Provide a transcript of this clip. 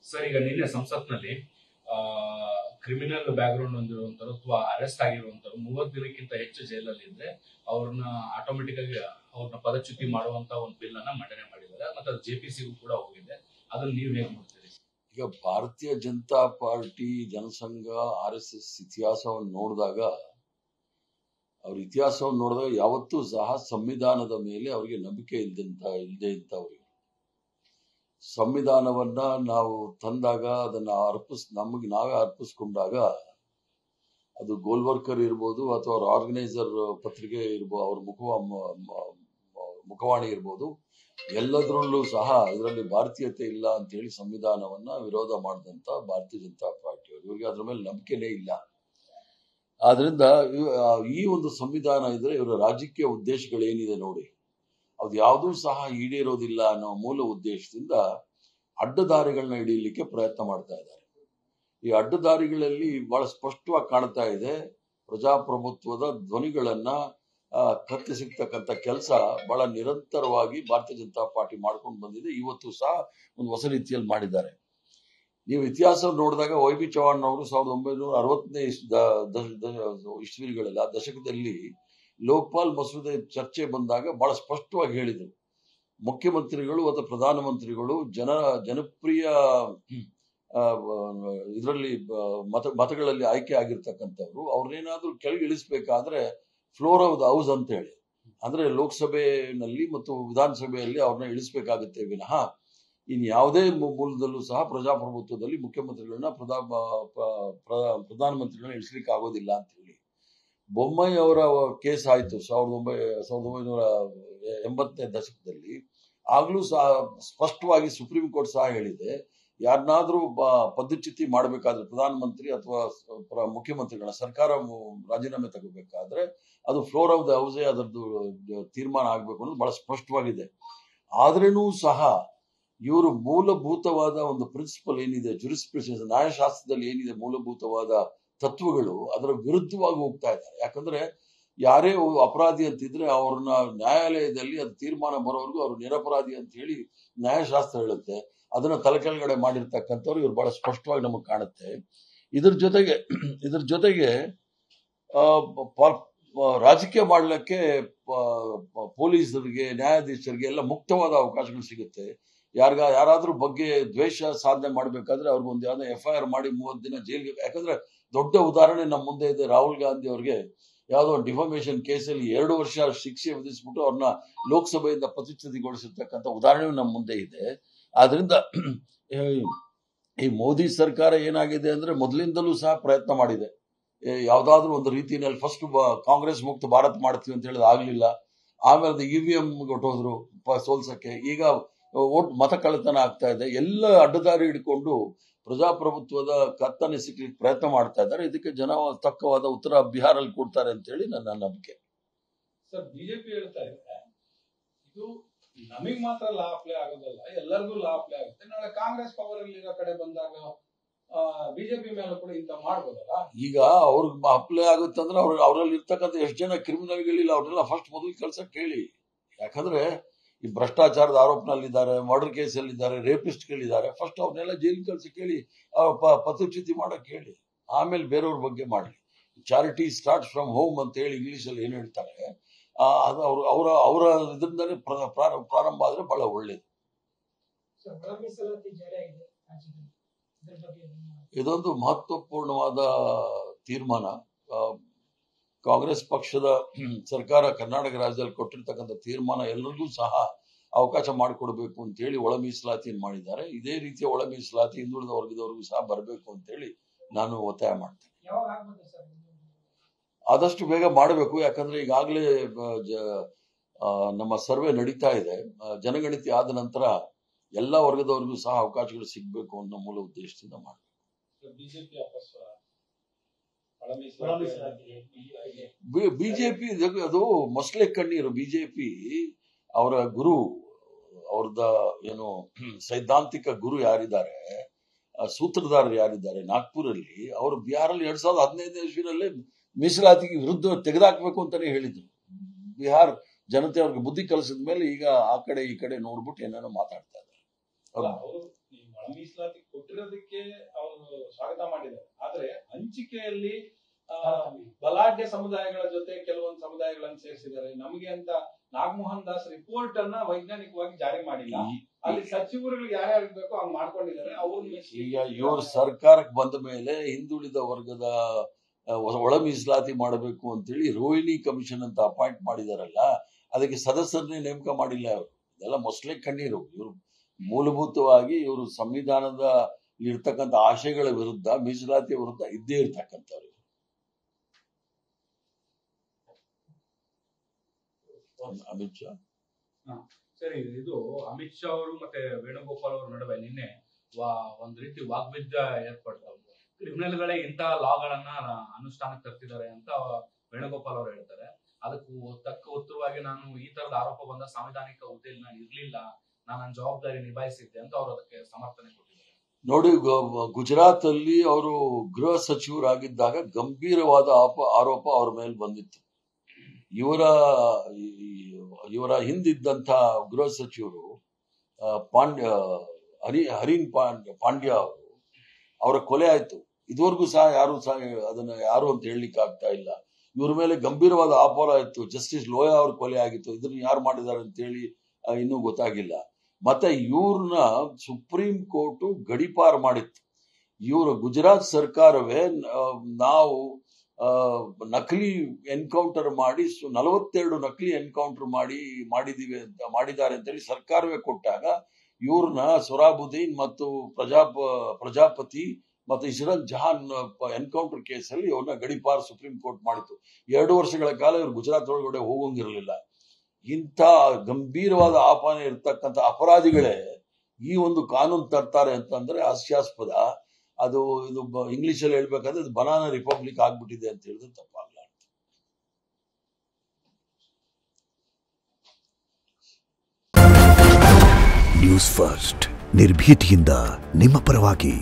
Sir, ಈಗ ನಿನ್ನೆ ಸಂಸತ್ನಲ್ಲಿ ಕ್ರಿಮಿನಲ್ ಬ್ಯಾಕ್ ಗ್ರೌಂಡ್ ಹೊಂದಿರುವಂತರು ಅಥವಾ ಅರೆಸ್ಟ್ ಆಗಿರುವಂತರು 30 ದಿನಕ್ಕಿಂತ ಹೆಚ್ಚು ಜೈಲಲ್ಲಿ ಇದ್ರೆ ಅವ್ರನ್ನ ಆಟೋಮೆಟಿಕ್ ಆಗಿ ಅವ್ರನ್ನ ಪದಚ್ಯುತಿ ಮಾಡುವಂತ ಒಂದು ಬಿಲ್ ಅನ್ನ ಮಂಡನೆ ಮಾಡಿದ್ದಾರೆ. ಮತ್ತೆ ಅದು ಜೆಪಿಸಿಗೂ ಕೂಡ ಹೋಗಿದೆ. ಅದನ್ನ ನೀವು ಹೇಗೆ ನೋಡ್ತೀರಿ? ಈಗ ಭಾರತೀಯ ಜನತಾ ಪಾರ್ಟಿ, ಜನಸಂಘ, RSS ಇತಿಹಾಸವನ್ನು ನೋಡಿದಾಗ ಯಾವತ್ತೂ ಸಹ ಸಂವಿಧಾನದ ಮೇಲೆ ಅವರಿಗೆ ನಂಬಿಕೆ ಇಲ್ಲದೆ ಇದ್ದವ್ರಿಗೆ. ಸಂವಿಧಾನವನ್ನ ನಾವು ತಂದಾಗ ಅದನ್ನ ನಮಗೆ ನಾವೇ ಅರ್ಪಿಸ್ಕೊಂಡಾಗ ಅದು ಗೋಲ್ವರ್ಕರ್ ಇರ್ಬೋದು ಅಥವಾ ಅವ್ರ ಆರ್ಗನೈಸರ್ ಪತ್ರಿಕೆ ಇರ್ಬೋದು, ಅವ್ರ ಮುಖವಾಣಿ ಇರ್ಬೋದು, ಎಲ್ಲದರಲ್ಲೂ ಸಹ ಇದರಲ್ಲಿ ಭಾರತೀಯತೆ ಇಲ್ಲ ಅಂತ ಹೇಳಿ ಸಂವಿಧಾನವನ್ನ ವಿರೋಧ ಮಾಡಿದಂತ ಭಾರತೀಯ ಜನತಾ ಪಾರ್ಟಿಯವರು, ಇವರಿಗೆ ಅದ್ರ ಮೇಲೆ ನಂಬಿಕೆನೇ ಇಲ್ಲ. ಆದ್ರಿಂದ ಈ ಒಂದು ಸಂವಿಧಾನ ಇದ್ರೆ ಇವರ ರಾಜಕೀಯ ಉದ್ದೇಶಗಳೇನಿದೆ ನೋಡಿ, ಅದು ಯಾವುದೂ ಸಹ ಈಡೇರೋದಿಲ್ಲ ಅನ್ನೋ ಮೂಲ ಉದ್ದೇಶದಿಂದ ಅಡ್ಡದಾರಿಗಳನ್ನ ಹಿಡಿಯಲಿಕ್ಕೆ ಪ್ರಯತ್ನ ಮಾಡ್ತಾ ಇದ್ದಾರೆ. ಈ ಅಡ್ಡದಾರಿಗಳಲ್ಲಿ ಬಹಳ ಸ್ಪಷ್ಟವಾಗಿ ಕಾಣ್ತಾ ಇದೆ, ಪ್ರಜಾಪ್ರಭುತ್ವದ ಧ್ವನಿಗಳನ್ನ ಕತ್ತಿಸಿರ್ತಕ್ಕಂಥ ಕೆಲಸ ಬಹಳ ನಿರಂತರವಾಗಿ ಭಾರತೀಯ ಜನತಾ ಪಾರ್ಟಿ ಮಾಡ್ಕೊಂಡು ಬಂದಿದೆ. ಇವತ್ತು ಸಹ ಒಂದು ಹೊಸ ರೀತಿಯಲ್ಲಿ ಮಾಡಿದ್ದಾರೆ. ನೀವು ಇತಿಹಾಸ ನೋಡಿದಾಗ YB ಚೌಹಾಣ್ ಅವರು 1960ನೇ ಇಸ್ವಿಗಳಲ್ಲಿ, ಆ ದಶಕದಲ್ಲಿ ಲೋಕಪಾಲ್ ಮಸೂದೆ ಚರ್ಚೆ ಬಂದಾಗ ಬಹಳ ಸ್ಪಷ್ಟವಾಗಿ ಹೇಳಿದರು, ಮುಖ್ಯಮಂತ್ರಿಗಳು ಅಥವಾ ಪ್ರಧಾನಮಂತ್ರಿಗಳು ಜನಪ್ರಿಯ ಇದರಲ್ಲಿ ಮತಗಳಲ್ಲಿ ಆಯ್ಕೆ ಆಗಿರ್ತಕ್ಕಂಥವ್ರು, ಅವ್ರನ್ನೇನಾದ್ರೂ ಕೆಳಗೆ ಇಳಿಸ್ಬೇಕಾದ್ರೆ ಫ್ಲೋರ್ ಆಫ್ ದ ಹೌಸ್ ಅಂತ ಹೇಳಿ, ಅಂದ್ರೆ ಲೋಕಸಭೆಯಲ್ಲಿ ಮತ್ತು ವಿಧಾನಸಭೆಯಲ್ಲಿ ಅವ್ರನ್ನ ಇಳಿಸ್ಬೇಕಾಗುತ್ತೆ ವಿನಃ ಇನ್ ಯಾವುದೇ ಮೂಲದಲ್ಲೂ ಸಹ ಪ್ರಜಾಪ್ರಭುತ್ವದಲ್ಲಿ ಮುಖ್ಯಮಂತ್ರಿಗಳನ್ನ ಪ್ರಧಾನಮಂತ್ರಿಗಳನ್ನ ಇಳಿಸ್ಲಿಕ್ಕೆ ಆಗೋದಿಲ್ಲ ಅಂತ ಹೇಳಿ ಬೊಮ್ಮಾಯಿ ಅವರ ಕೇಸ್ ಆಯ್ತು 1980ನೇ ದಶಕದಲ್ಲಿ. ಆಗ್ಲೂ ಸಹ ಸ್ಪಷ್ಟವಾಗಿ ಸುಪ್ರೀಂ ಕೋರ್ಟ್ ಸಹ ಹೇಳಿದೆ, ಯಾರನ್ನಾದ್ರೂ ಪದಚ್ಯುತಿ ಮಾಡಬೇಕಾದ್ರೆ ಪ್ರಧಾನಮಂತ್ರಿ ಅಥವಾ ಮುಖ್ಯಮಂತ್ರಿಗಳ ಸರ್ಕಾರ ರಾಜೀನಾಮೆ ತಗೋಬೇಕಾದ್ರೆ ಅದು ಫ್ಲೋರ್ ಆಫ್ ದ ಹೌಸೇ ಅದರದ್ದು ತೀರ್ಮಾನ ಆಗ್ಬೇಕು ಅನ್ನೋದು ಬಹಳ ಸ್ಪಷ್ಟವಾಗಿದೆ. ಆದ್ರೇನೂ ಸಹ ಇವರು ಮೂಲಭೂತವಾದ ಒಂದು ಪ್ರಿನ್ಸಿಪಲ್ ಏನಿದೆ, ಜುರಿಸ್ಪ್ರುಡೆನ್ಸ್ ನ್ಯಾಯಶಾಸ್ತ್ರದಲ್ಲಿ ಏನಿದೆ ಮೂಲಭೂತವಾದ ತತ್ವಗಳು, ಅದರ ವಿರುದ್ಧವಾಗಿ ಹೋಗ್ತಾ ಇದ್ದಾರೆ. ಯಾಕಂದ್ರೆ ಯಾರೇ ಅಪರಾಧಿ ಅಂತಿದ್ರೆ ಅವ್ರನ್ನ ನ್ಯಾಯಾಲಯದಲ್ಲಿ ಅದು ತೀರ್ಮಾನ ಬರೋವರೆಗೂ ಅವ್ರು ನಿರಪರಾಧಿ ಅಂತ ಹೇಳಿ ನ್ಯಾಯಶಾಸ್ತ್ರ ಹೇಳುತ್ತೆ. ಅದನ್ನ ತಲೆಕೆಳಗಡೆ ಮಾಡಿರ್ತಕ್ಕಂಥವ್ರು ಇವ್ರು ಬಹಳ ಸ್ಪಷ್ಟವಾಗಿ ನಮಗೆ ಕಾಣುತ್ತೆ. ಇದ್ರ ಜೊತೆಗೆ ರಾಜಕೀಯ ಮಾಡಲಿಕ್ಕೆ ಪೊಲೀಸರಿಗೆ, ನ್ಯಾಯಾಧೀಶರಿಗೆ ಎಲ್ಲ ಮುಕ್ತವಾದ ಅವಕಾಶಗಳು ಸಿಗುತ್ತೆ. ಯಾರಾದ್ರೂ ಬಗ್ಗೆ ದ್ವೇಷ ಸಾಧನೆ ಮಾಡ್ಬೇಕಾದ್ರೆ ಅವ್ರಿಗೊಂದು ಯಾವ್ದೋ FIR ಮಾಡಿ 30 ದಿನ ಜೈಲಿಗೆ. ಯಾಕಂದ್ರೆ ದೊಡ್ಡ ಉದಾಹರಣೆ ನಮ್ಮ ಮುಂದೆ ಇದೆ, ರಾಹುಲ್ ಗಾಂಧಿ ಅವ್ರಿಗೆ ಯಾವುದೋ ಡಿಫಾಮೇಷನ್ ಕೇಸಲ್ಲಿ 2 ವರ್ಷ ಶಿಕ್ಷೆ ವಿಧಿಸ್ಬಿಟ್ಟು ಅವ್ರನ್ನ ಲೋಕಸಭೆಯಿಂದ ಪದಚ್ಯುತಿಗೊಳಿಸಿರ್ತಕ್ಕಂಥ ಉದಾಹರಣೆ ನಮ್ಮ ಮುಂದೆ ಇದೆ. ಆದ್ರಿಂದ ಈ ಮೋದಿ ಸರ್ಕಾರ ಏನಾಗಿದೆ ಅಂದ್ರೆ ಮೊದಲಿಂದಲೂ ಸಹ ಪ್ರಯತ್ನ ಮಾಡಿದೆ, ಯಾವ್ದಾದ್ರು ಒಂದು ರೀತಿಯಲ್ಲಿ ಫಸ್ಟ್ ಕಾಂಗ್ರೆಸ್ ಮುಕ್ತ ಭಾರತ್ ಮಾಡ್ತೀವಿ ಅಂತ ಹೇಳಿದ್ರೆ ಆಗ್ಲಿಲ್ಲ. ಆಮೇಲೆ EVM ಕೊಟ್ಟೋದ್ರು ಸೋಲ್ಸಕ್ಕೆ. ಈಗ ಮತ ಕಳ್ಳತನ ಆಗ್ತಾ ಇದೆ. ಎಲ್ಲ ಅಡ್ಡದಾರಿ ಹಿಡ್ಕೊಂಡು ಪ್ರಜಾಪ್ರಭುತ್ವದ ಕತ್ತನೆ ಸಿಕ್ಲಿಕ್ಕೆ ಪ್ರಯತ್ನ ಮಾಡ್ತಾ ಇದ್ದಾರೆ. ಇದಕ್ಕೆ ಜನ ತಕ್ಕವಾದ ಉತ್ತರ ಬಿಹಾರಲ್ಲಿ ಕೊಡ್ತಾರೆ ಅಂತ ಹೇಳಿ ನನ್ನ ನಂಬಿಕೆ. ಸರ್, ಬಿಜೆಪಿ ಹೇಳ್ತಾ ಇದೆ ಇದು ನಮಗ್ ಮಾತ್ರ ಲಾ ಅಪ್ಲೈ ಆಗೋದಲ್ಲ, ಎಲ್ಲರಿಗೂ ಲಾ ಅಪ್ಲೈ ಆಗುತ್ತೆ. ನಾಳೆ ಕಾಂಗ್ರೆಸ್ ಪವರ್ ಅಲ್ಲಿ ಇರೋ ಕಡೆ ಬಂದಾಗ ಬಿಜೆಪಿ ಮೇಲೆ ಕೂಡ ಇಂತ ಮಾಡ್ಬೋದಲ್ಲ. ಈಗ ಅವ್ರಿಗೆ ಅಪ್ಲೈ ಆಗುತ್ತೆ ಅಂದ್ರೆ ಅವರಲ್ಲಿ ಇರ್ತಕ್ಕಂಥ ಎಷ್ಟು ಜನ ಕ್ರಿಮಿನಲ್ಗಳಿಲ್ಲ ಅವ್ರನ್ನೆಲ್ಲ ಫಸ್ಟ್ ಮೊದಲು ಕೆಲ್ಸಕ್ಕೆ ಹೇಳಿ. ಯಾಕಂದ್ರೆ ಈ ಭ್ರಷ್ಟಾಚಾರದ ಆರೋಪನಲ್ಲಿದ್ದಾರೆ, ಮರ್ಡರ್ ಕೇಸಲ್ಲಿದ್ದಾರೆ, ರೇಪಿಸ್ಟ್ಗಳಿದ್ದಾರೆ. ಫಸ್ಟ್ ಅವ್ರನ್ನೆಲ್ಲ ಜೈಲಿಗೆ ಕಳ್ಸಕ್ಕೆ ಹೇಳಿ, ಪದಚ್ಯುತಿ ಮಾಡಕ್ ಹೇಳಿ, ಆಮೇಲೆ ಬೇರೆಯವ್ರ ಬಗ್ಗೆ ಮಾಡಲಿ. ಚಾರಿಟಿ ಸ್ಟಾರ್ಟ್ ಫ್ರಮ್ ಹೋಮ್ ಅಂತ ಹೇಳಿ ಇಂಗ್ಲಿಷ್ ಅಲ್ಲಿ ಏನ್ ಹೇಳ್ತಾರೆ, ಅದು ಅವರ ಇದರಿಂದಾನೇ ಪ್ರಾರಂಭ ಆದ್ರೆ ಬಹಳ ಒಳ್ಳೇದು. ಇದೊಂದು ಮಹತ್ವಪೂರ್ಣವಾದ ತೀರ್ಮಾನ. ಕಾಂಗ್ರೆಸ್ ಪಕ್ಷದ ಸರ್ಕಾರ ಕರ್ನಾಟಕ ರಾಜ್ಯದಲ್ಲಿ ಕೊಟ್ಟಿರ್ತಕ್ಕಂಥ ತೀರ್ಮಾನ ಎಲ್ಲರಿಗೂ ಸಹ ಅವಕಾಶ ಮಾಡಿಕೊಡ್ಬೇಕು ಅಂತ ಹೇಳಿ ಒಳ ಮೀಸಲಾತಿಯನ್ನು ಮಾಡಿದ್ದಾರೆ. ಇದೇ ರೀತಿಯ ಒಳ ಮೀಸಲಾತಿ ಹಿಂದುಳಿದ ವರ್ಗದವರಿಗೂ ಸಹ ಬರಬೇಕು ಅಂತ ಹೇಳಿ ನಾನು ಒತ್ತಾಯ ಮಾಡ್ತೇನೆ. ಆದಷ್ಟು ಬೇಗ ಮಾಡಬೇಕು. ಯಾಕಂದ್ರೆ ಈಗಾಗಲೇ ನಮ್ಮ ಸರ್ವೆ ನಡೀತಾ ಇದೆ. ಜನಗಣತಿ ಆದ ನಂತರ ಎಲ್ಲಾ ವರ್ಗದವರಿಗೂ ಸಹ ಅವಕಾಶಗಳು ಸಿಗಬೇಕು ಅನ್ನೋ ಮೂಲ ಉದ್ದೇಶದಿಂದ ಮಾಡಬೇಕು. ಬಿಜೆಪಿ ಅದು ಮೊಸಳೆ ಕಣ್ಣೀರು. ಬಿಜೆಪಿ ಅವರ ಗುರು, ಅವ್ರದ ಏನು ಸೈದ್ಧಾಂತಿಕ ಗುರು ಯಾರಿದ್ದಾರೆ, ಸೂತ್ರಧಾರರು ಯಾರಿದ್ದಾರೆ ನಾಗ್ಪುರಲ್ಲಿ, ಅವರು ಬಿಹಾರಲ್ಲಿ 2015ನೇ ಇಸ್ವಿನಲ್ಲೇ ಮೀಸಲಾತಿಗೆ ವಿರುದ್ಧ ತೆಗೆದಾಕ್ಬೇಕು ಅಂತಾನೆ ಹೇಳಿದ್ರು. ಬಿಹಾರ್ ಜನತೆ ಅವ್ರಿಗೆ ಬುದ್ಧಿ ಕಲಿಸಿದ ಮೇಲೆ ಈಗ ಆ ಕಡೆ ಈ ಕಡೆ ನೋಡ್ಬಿಟ್ಟು ಏನೇನೋ ಮಾತಾಡ್ತಾ ಇದ್ದಾರೆ. ಮೀಸಲಾತಿ ಕೊಟ್ಟಿರೋ ಸಮುದಾಯಗಳ ಜೊತೆ ಕೆಲವೊಂದು ಸಮುದಾಯಗಳನ್ನು ಸೇರಿಸಿದ್ದಾರೆ. ನಮಗೆ ಅಂತ ನಾಗಮೋಹನ್ ದಾಸ್ ರಿಪೋರ್ಟ್ ಅನ್ನ ವೈಜ್ಞಾನಿಕವಾಗಿ ಜಾರಿ ಮಾಡಿಲ್ಲ. ಅಲ್ಲಿ ಸಚಿವರುಗಳು ಯಾರ್ಯಾರು ಬೇಕೋ ಹಂಗ್ ಮಾಡ್ಕೊಂಡಿದ್ದಾರೆ. ಈಗ ಇವ್ರ ಸರ್ಕಾರಕ್ಕೆ ಬಂದ ಮೇಲೆ ಹಿಂದುಳಿದ ವರ್ಗದ ಒಳ ಮೀಸಲಾತಿ ಮಾಡಬೇಕು ಅಂತೇಳಿ ರೋಹಿಣಿ ಕಮಿಷನ್ ಅಂತ ಅಪಾಯಿಂಟ್ ಮಾಡಿದಾರಲ್ಲ, ಅದಕ್ಕೆ ಸದಸ್ಯರನ್ನೇ ನೇಮಕ ಮಾಡಿಲ್ಲ ಅವರು. ಇದೆಲ್ಲ ಮೊಸಳೆ ಕಣ್ಣೀರು. ಇವರು ಮೂಲಭೂತವಾಗಿ ಇವರು ಸಂವಿಧಾನದ ಇರ್ತಕ್ಕಂಥ ಆಶಯಗಳ ವಿರುದ್ಧ, ಮೀಸಲಾತಿ ವಿರುದ್ಧ ಇದ್ದೇ ಇರ್ತಕ್ಕಂಥವ್ರು. ಅಮಿತ್ ಶಾ ಸರಿ, ಇದು ಅಮಿತ್ ಶಾ ಅವರು ಮತ್ತೆ ವೇಣುಗೋಪಾಲ್ ಅವರ ನಡುವೆ ನಿನ್ನೆ ಒಂದ್ ರೀತಿ ವಾಗ್ವಿದ್ಯ ಏರ್ಪಡ್ತಾವ. ಕ್ರಿಮಿನಲ್ಗಳೇ ಇಂತಹ ಲಾಗಳನ್ನ ಅನುಷ್ಠಾನಕ್ಕೆ ತರ್ತಿದ್ದಾರೆ ಅಂತ ವೇಣುಗೋಪಾಲ್ ಅವರು ಹೇಳ್ತಾರೆ. ಅದಕ್ಕೂ ತಕ್ಕ ಉತ್ತರವಾಗಿ ನಾನು ಈ ತರದ ಆರೋಪ ಬಂದ ಸಾಂವಿಧಾನಿಕ ಹುದ್ದೆಯಲ್ಲಿ ನಾನು ಇರ್ಲಿಲ್ಲ, ನಾನು ನನ್ನ ಜವಾಬ್ದಾರಿ ನಿಭಾಯಿಸಿದ್ದೆ ಅಂತ ಅವರು ಅದಕ್ಕೆ ಸಮರ್ಥನೆ ಕೊಟ್ಟಿದ್ದಾರೆ. ನೋಡಿ, ಗುಜರಾತ್ ಅಲ್ಲಿ ಅವರು ಗೃಹ ಸಚಿವರಾಗಿದ್ದಾಗ ಗಂಭೀರವಾದ ಆರೋಪ ಅವ್ರ ಮೇಲೆ ಬಂದಿತ್ತು. ಇವರ ಹಿಂದಿದ್ದಂಥ ಗೃಹ ಸಚಿವರು ಹರೀನ್ ಪಾಂಡ್ಯ ಅವರು, ಅವರ ಕೊಲೆ ಆಯ್ತು. ಇದುವರೆಗೂ ಸಹ ಅದನ್ನ ಯಾರು ಅಂತ ಹೇಳಲಿಕ್ಕೆ ಆಗ್ತಾ ಇಲ್ಲ. ಇವ್ರ ಮೇಲೆ ಗಂಭೀರವಾದ ಆಪಾರ ಇತ್ತು. ಜಸ್ಟಿಸ್ ಲೋಯಾ ಅವ್ರ ಕೊಲೆ ಆಗಿತ್ತು. ಇದನ್ನ ಯಾರು ಮಾಡಿದ್ದಾರೆ ಅಂತ ಹೇಳಿ ಇನ್ನೂ ಗೊತ್ತಾಗಿಲ್ಲ. ಮತ್ತೆ ಇವ್ರನ್ನ ಸುಪ್ರೀಂ ಕೋರ್ಟ್ ಗಡಿಪಾರು ಮಾಡಿತ್ತು. ಇವರು ಗುಜರಾತ್ ಸರ್ಕಾರವೇ ನಾವು ನಕಲಿ ಎನ್ಕೌಂಟರ್ ಮಾಡಿ 42 ನಕಲಿ ಎನ್ಕೌಂಟರ್ ಮಾಡಿದ್ದಾರೆ ಅಂತೇಳಿ ಸರ್ಕಾರವೇ ಕೊಟ್ಟಾಗ ಇವ್ರನ್ನ ಸೊರಾಬುದ್ದೀನ್ ಮತ್ತು ಪ್ರಜಾಪತಿ ಮತ್ತು ಇಸ್ರಲ್ ಜಹಾನ್ ಎನ್ಕೌಂಟರ್ ಕೇಸಲ್ಲಿ ಅವ್ರನ್ನ ಗಡಿಪಾರು ಸುಪ್ರೀಂ ಕೋರ್ಟ್ ಮಾಡಿತು. 2 ವರ್ಷಗಳ ಕಾಲ ಇವರು ಗುಜರಾತ್ ಒಳಗಡೆ ಹೋಗಂಗಿರಲಿಲ್ಲ. ಇಂಥ ಗಂಭೀರವಾದ ಆಪಾದನೆ ಇರ್ತಕ್ಕಂಥ ಅಪರಾಧಿಗಳೇ ಈ ಒಂದು ಕಾನೂನು ತರ್ತಾರೆ ಅಂತಂದ್ರೆ ಹಾಸ್ಯಾಸ್ಪದ. ಇದು ಇಂಗ್ಲಿಷ್ ಅಲ್ಲಿ ಹೇಳ್ಬೇಕಾದ್ರೆ ಅದು ಬನಾನಾ ರಿಪಬ್ಲಿಕ್ ಆಗ್ಬಿಟ್ಟಿದೆ ಅಂತ ಹೇಳಿದ್ರೆ ತಪ್ಪಾಗಲ್ಲ. ನ್ಯೂಸ್ ಫಸ್ಟ್, ನಿರ್ಭೀತಿಯಿಂದ ನಿಮ್ಮ ಪರವಾಗಿ.